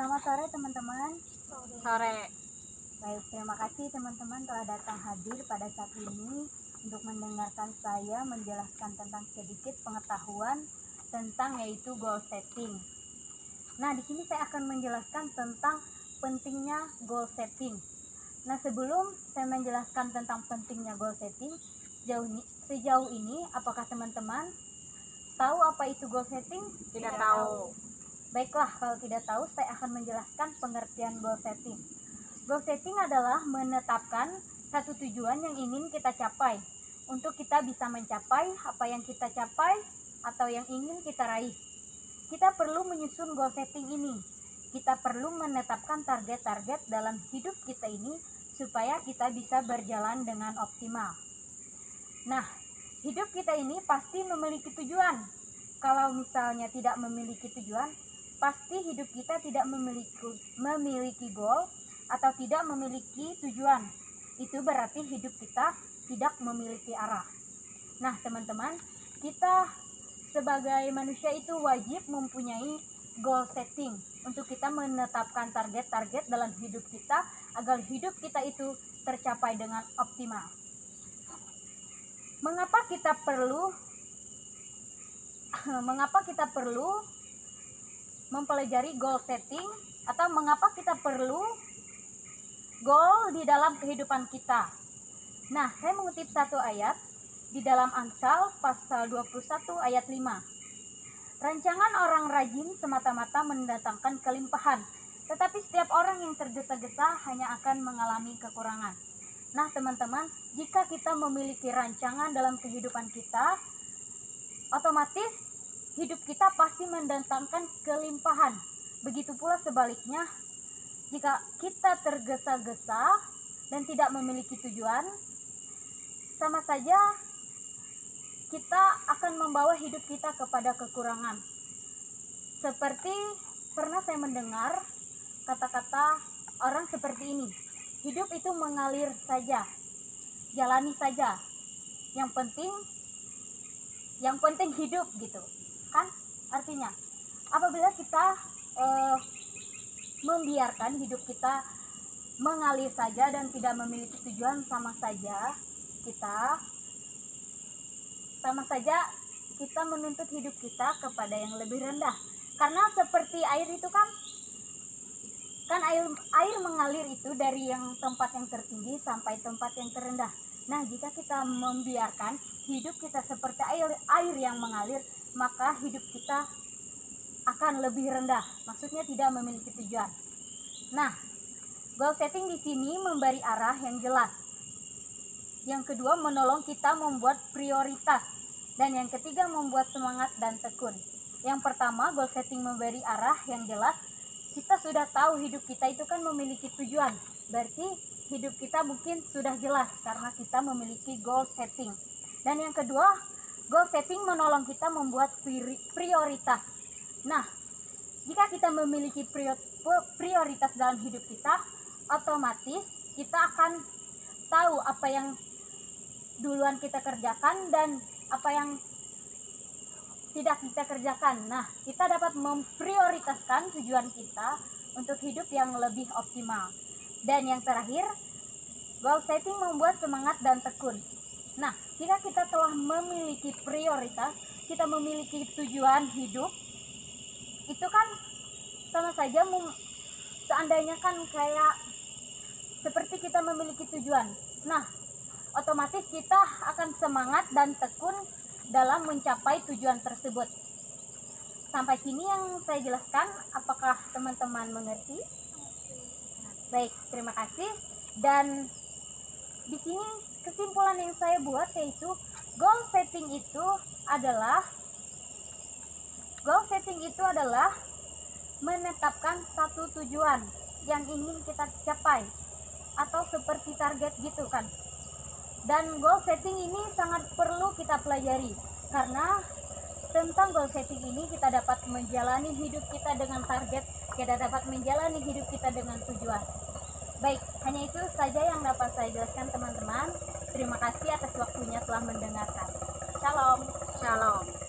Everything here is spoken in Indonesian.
Selamat sore teman-teman. Sore. Baik, terima kasih teman-teman telah datang hadir pada saat ini untuk mendengarkan saya menjelaskan tentang sedikit pengetahuan tentang yaitu goal setting. Nah, di sini saya akan menjelaskan tentang pentingnya goal setting. Nah, sebelum saya menjelaskan tentang pentingnya goal setting, sejauh ini apakah teman-teman tahu apa itu goal setting? Tidak tahu. Baiklah, kalau tidak tahu, saya akan menjelaskan pengertian goal setting. Goal setting adalah menetapkan satu tujuan yang ingin kita capai. Untuk kita bisa mencapai apa yang kita capai atau yang ingin kita raih. Kita perlu menyusun goal setting ini. Kita perlu menetapkan target-target dalam hidup kita ini supaya kita bisa berjalan dengan optimal. Nah, hidup kita ini pasti memiliki tujuan. Kalau misalnya tidak memiliki tujuan, pasti hidup kita tidak memiliki goal atau tidak memiliki tujuan. Itu berarti hidup kita tidak memiliki arah. Nah, teman-teman, kita sebagai manusia itu wajib mempunyai goal setting untuk kita menetapkan target-target dalam hidup kita agar hidup kita itu tercapai dengan optimal. Mengapa kita perlu mempelajari goal setting atau mengapa kita perlu goal di dalam kehidupan kita? Nah, saya mengutip satu ayat di dalam Amsal pasal 21 ayat 5. Rancangan orang rajin semata-mata mendatangkan kelimpahan, tetapi setiap orang yang tergesa-gesa hanya akan mengalami kekurangan. Nah, teman-teman, jika kita memiliki rancangan dalam kehidupan kita, otomatis hidup kita pasti mendatangkan kelimpahan. Begitu pula sebaliknya, jika kita tergesa-gesa dan tidak memiliki tujuan, sama saja kita akan membawa hidup kita kepada kekurangan. Seperti pernah saya mendengar kata-kata orang seperti ini, hidup itu mengalir saja, jalani saja, yang penting hidup gitu kan. Artinya apabila kita membiarkan hidup kita mengalir saja dan tidak memiliki tujuan, sama saja kita menuntut hidup kita kepada yang lebih rendah. Karena seperti air itu kan air mengalir itu dari yang tempat yang tertinggi sampai tempat yang terendah. Nah, jika kita membiarkan hidup kita seperti air yang mengalir, maka hidup kita akan lebih rendah. Maksudnya tidak memiliki tujuan. Nah, goal setting di sini memberi arah yang jelas. Yang kedua, menolong kita membuat prioritas. Dan yang ketiga, membuat semangat dan tekun. Yang pertama, goal setting memberi arah yang jelas. Kita sudah tahu hidup kita itu kan memiliki tujuan. Berarti hidup kita mungkin sudah jelas karena kita memiliki goal setting. Dan yang kedua, goal setting menolong kita membuat prioritas. Nah, jika kita memiliki prioritas dalam hidup kita, otomatis kita akan tahu apa yang duluan kita kerjakan dan apa yang tidak kita kerjakan. Nah, kita dapat memprioritaskan tujuan kita untuk hidup yang lebih optimal. Dan yang terakhir, goal setting membuat semangat dan tekun. Nah, jika kita telah memiliki prioritas, kita memiliki tujuan hidup, itu kan sama saja seandainya kan kayak seperti kita memiliki tujuan. Nah, otomatis kita akan semangat dan tekun dalam mencapai tujuan tersebut. Sampai sini yang saya jelaskan, apakah teman-teman mengerti? Baik, terima kasih. Dan di sini kesimpulan yang saya buat yaitu goal setting itu adalah menetapkan satu tujuan yang ingin kita capai atau seperti target gitu kan. Dan goal setting ini sangat perlu kita pelajari karena tentang goal setting ini kita dapat menjalani hidup kita dengan target, kita dapat menjalani hidup kita dengan tujuan. Baik, hanya itu saja yang dapat saya jelaskan teman-teman. Terima kasih atas waktunya telah mendengarkan. Shalom. Shalom.